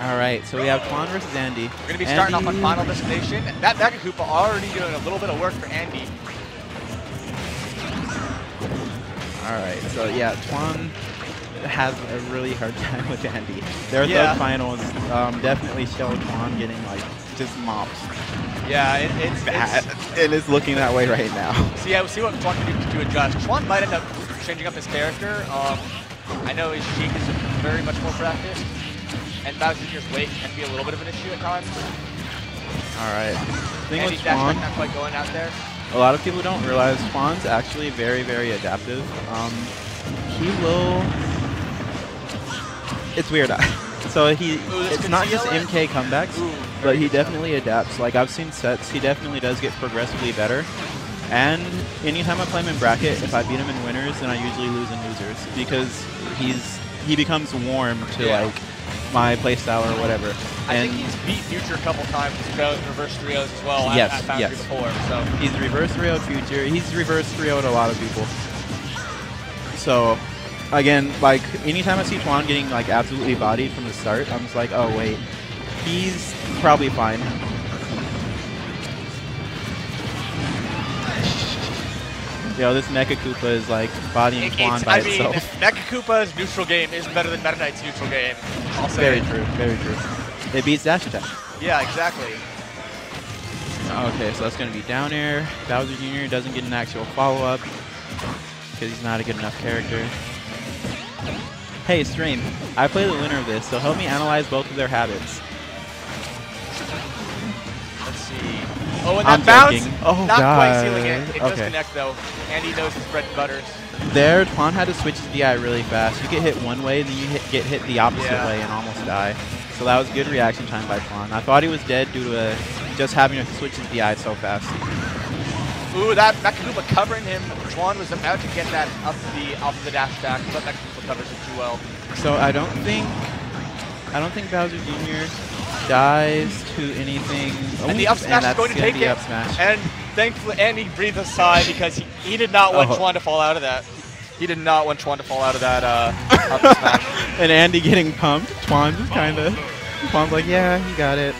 All right, so we have Twan versus Andy. We're going to be starting off on Final Destination. That Mega Koopa already doing a little bit of work for Andy. All right, so yeah, Twan has a really hard time with Andy. Their third finals definitely show Twan getting like just mopped. Yeah, it's bad. It is looking that way right now. So yeah, we'll see what Twan can do to adjust. Twan might end up changing up his character. I know his Sheik is very much more practiced, and Bowser Jr.'s weight can be a little bit of an issue at times. All right. Thing and with he's Twan, not quite going out there. A lot of people don't realize Twan's actually very, very adaptive. He will. It's weird. So it's not just MK comebacks, but he definitely adapts. Like I've seen sets, he definitely does get progressively better. And anytime I play him in bracket, if I beat him in winners, then I usually lose in losers because he becomes warm to like my playstyle or whatever. I think he's beat Future a couple times in reverse trios as well. Yes, at Foundry before. So he's reverse trioed Future. He's reverse trioed a lot of people. So. Again, like, anytime I see Twan getting, like, absolutely bodied from the start, I'm just like, oh, wait. He's probably fine. Yo, this Mecha Koopa is, like, bodying Twan by itself. Mecha Koopa's neutral game is better than Meta Knight's neutral game. I'll say Very true, very true. It beats dash attack. Yeah, exactly. Okay, so that's going to be down air. Bowser Jr. doesn't get an actual follow-up because he's not a good enough character. Hey, Stream, I play the winner of this, so help me analyze both of their habits. Let's see. Oh, and that bounce, not quite sealing it. It does connect, though. Andy knows his bread and butters. There, Twan had to switch his DI really fast. You get hit one way, then you get hit the opposite way and almost die. So that was good reaction time by Twan. I thought he was dead due to just having to switch his DI so fast. Ooh, that Mecha Koopa covering him. Twan was about to get that off the dash attack, but Mecha Koopa covers it too well. So I don't think Bowser Jr. dies to anything. And the up smash is going to take it. And thankfully, Andy breathed a sigh because he did not want Twan to fall out of that. He did not want Twan to fall out of that up smash. And Andy getting pumped. Twan just kind of. Twan's like, yeah, he got it.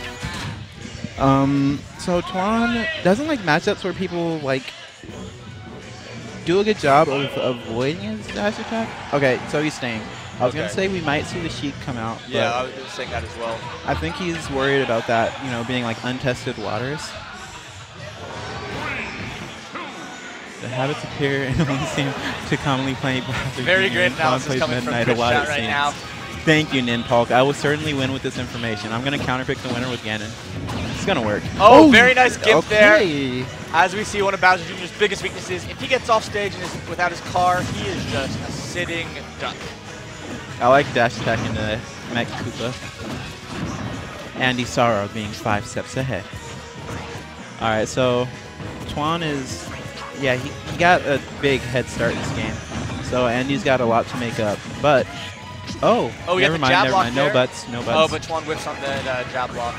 So Twan doesn't like matchups where people like do a good job of avoiding his dash attack. Okay, so he's staying. I was gonna say we might see the Sheik come out. Yeah, I was saying that as well. I think he's worried about that, you know, being like untested waters. The habits appear and only seem to commonly play. Very great analysis coming from Chris right now. Thank you, Ninpulk. I will certainly win with this information. I'm going to counterpick the winner with Ganon. It's going to work. Oh, very nice gift there. As we see, one of Bowser Jr.'s biggest weaknesses, if he gets off stage and is without his car, he is just a sitting duck. I like dash attacking the Mecha Koopa. Andy Sorrow being 5 steps ahead. All right, so Twan is, yeah, he got a big head start in this game. So Andy's got a lot to make up, but never mind. No butts. Oh, but Twan whips on the jab block.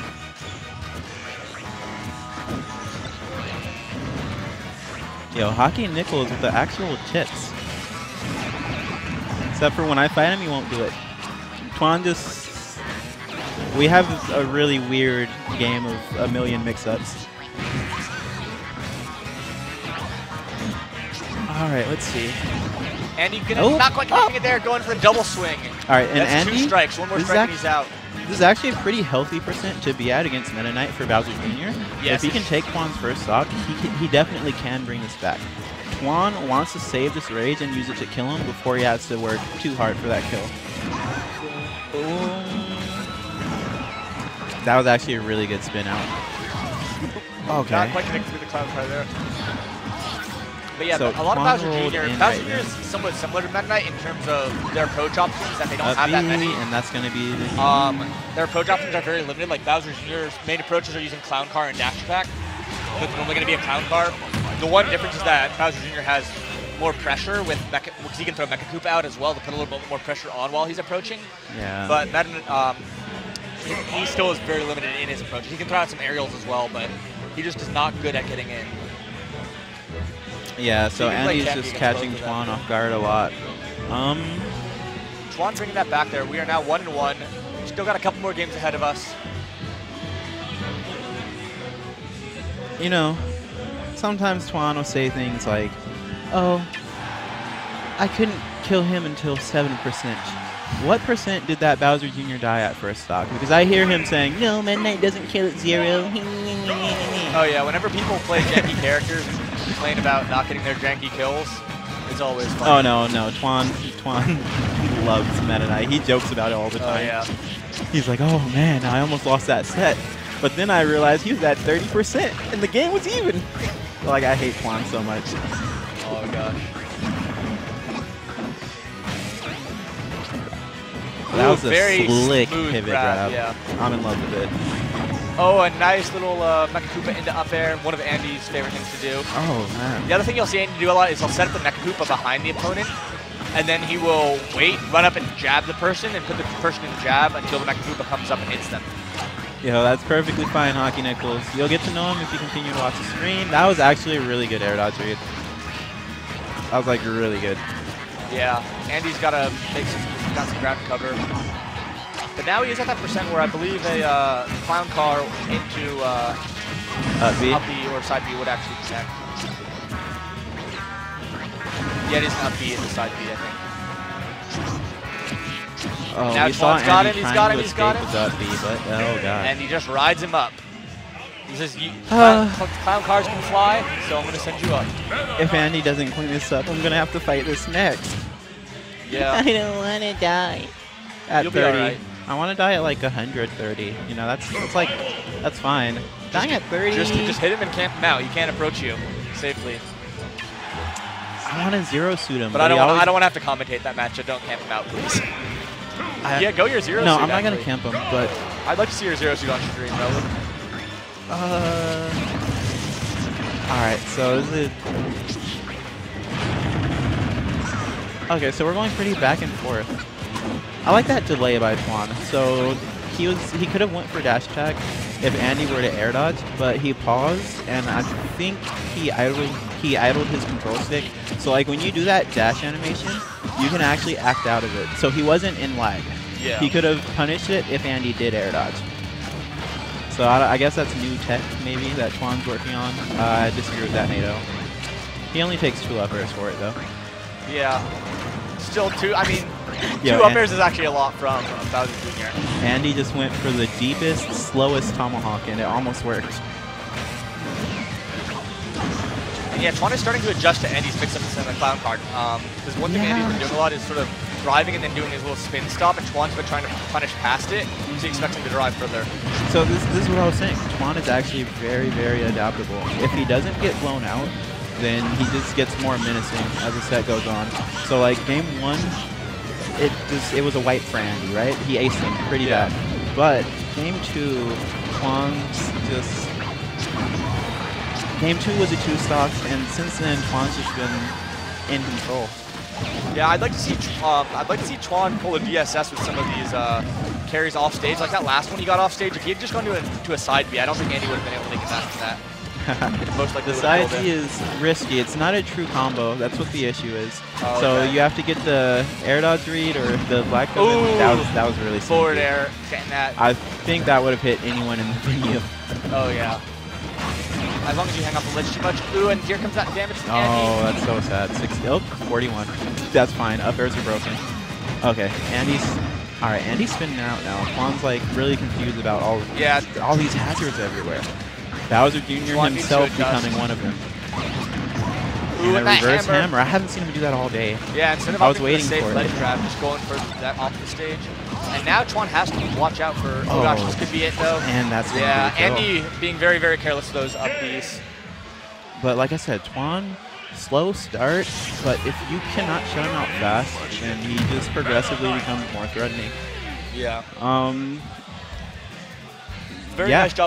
Yo, Hockey Nichols with the actual chips. Except for when I fight him, he won't do it. Twan just... We have a really weird game of a million mix-ups. All right, let's see. Andy not quite connecting it there, going for a double swing. All right, and that's Andy, 2 strikes. One more strike and he's out. This is actually a pretty healthy percent to be at against Meta Knight for Bowser Jr. Yes. If he can take Twan's first stock, he definitely can bring this back. Twan wants to save this rage and use it to kill him before he has to work too hard for that kill. That was actually a really good spin out. Okay. Not quite connected through the cloud car there. But yeah, so a lot of Bowser Jr. Bowser Jr. is somewhat similar to Meta Knight in terms of their approach options, that they don't have that many. And that's going to be the their approach options are very limited. Like Bowser Jr.'s main approaches are using Clown Car and Dash Attack. So it's only going to be a Clown Car. The one difference is that Bowser Jr. has more pressure with Mecha, because he can throw Mecha Koopa out as well to put a little bit more pressure on while he's approaching. Yeah. But he still is very limited in his approach. He can throw out some aerials as well, but he just is not good at getting in. Yeah, so Andy's just catching Twan off guard a lot. Twan bringing that back there. We are now 1-1. Still got a couple more games ahead of us. You know, sometimes Twan will say things like, oh, I couldn't kill him until 7%. What percent did that Bowser Jr. die at first stock? Because I hear him saying, no, Meta Knight doesn't kill at 0. Oh yeah, whenever people play janky characters and complain about not getting their janky kills, it's always fun. Oh no, Twan loves Meta Knight. He jokes about it all the time. Oh yeah. He's like, oh man, I almost lost that set. But then I realized he was at 30% and the game was even. Like, I hate Twan so much. Oh gosh. That was a very slick smooth pivot grab. grab. Yeah. I'm in love with it. Oh, a nice little Mecha Koopa into up air. One of Andy's favorite things to do. Oh man. The other thing you'll see Andy do a lot is he'll set up the Mecha Koopa behind the opponent, and then he will wait, run up and jab the person, and put the person in jab until the Mecha Koopa comes up and hits them. You know, that's perfectly fine, Hockey Nichols. You'll get to know him if you continue to watch the stream. That was actually a really good air dodge read. That was like really good. Yeah, Andy's got to make some, got some ground cover. But now he is at that percent where I believe a clown car into Up B or side B would actually connect. Yeah, it is an up B into side B, I think. Oh, now we saw Twan's got Andy him, he's trying got him, to he's got escape him. with up B, but oh god. And he just rides him up. He says, clown cars can fly, so I'm going to send you up. If Andy doesn't clean this up, I'm gonna have to fight this next. Yeah. I don't want to die. At You'll be 30, alright. I want to die at like 130. You know, that's fine. Dying at 30. Just hit him and camp him out. He can't approach you safely. I want to zero suit him. But I don't want to have to commentate that match, so don't camp him out, please. Yeah, go your zero suit. No, I'm not actually. gonna camp him, but I'd like to see your zero suit on stream, though. Alright, so is it... Okay, so we're going pretty back and forth. I like that delay by Twan. So he could have went for dash attack if Andy were to air dodge, but he paused, and I think he idled his control stick. So like when you do that dash animation, you can actually act out of it. So he wasn't in lag. Yeah. He could have punished it if Andy did air dodge. So I guess that's new tech, maybe, that Twan's working on. I disagree with that, NATO. He only takes 2 up airs for it, though. Yeah. Still 2, I mean, Yo, 2 up airs is actually a lot from Bowser Jr. Andy just went for the deepest, slowest tomahawk, and it almost worked. And yeah, Twan is starting to adjust to Andy's mix-ups in the clown card. Because one thing Andy's been doing a lot is sort of driving and then doing his little spin stop, and Twan's been trying to punish past it, so he expects him to drive further. So this is what I was saying. Twan is actually very, very adaptable. If he doesn't get blown out, then he just gets more menacing as the set goes on. So like game 1, it was a wipe for Andy, right? He aced him pretty bad. But game 2, Twan's just... Game 2 was a 2-stock, and since then, Twan's just been in control. Yeah, I'd like to see Twan pull a DSS with some of these carries off stage. Like that last one he got off stage, if he had just gone to a side B, I don't think Andy would have been able to make it back to that. Most likely the side B is risky. It's not a true combo. That's what the issue is. Oh, so okay. you have to get the air dodge read or the black button. That was really forward sneaky. air, getting that. I think that would have hit anyone in the venue. Oh yeah. As long as you hang off the ledge too much. Ooh, and here comes that damage from Andy. Oh, that's so sad. 41. That's fine. Up airs are broken. Okay, Alright, Andy's spinning out now. Twan's like really confused about all these hazards everywhere. Bowser Jr. himself becoming one of them. Ooh, and a reverse hammer. I haven't seen him do that all day. Yeah, instead of waiting for it. Ledge grab, just going for that off the stage. And now Twan has to watch out for. Oh gosh, this could be it though. And that's Andy being very, very careless with those up Bs. But like I said, Twan, slow start, but if you cannot shut him out fast, then he just progressively becomes more threatening. Yeah. Very nice job.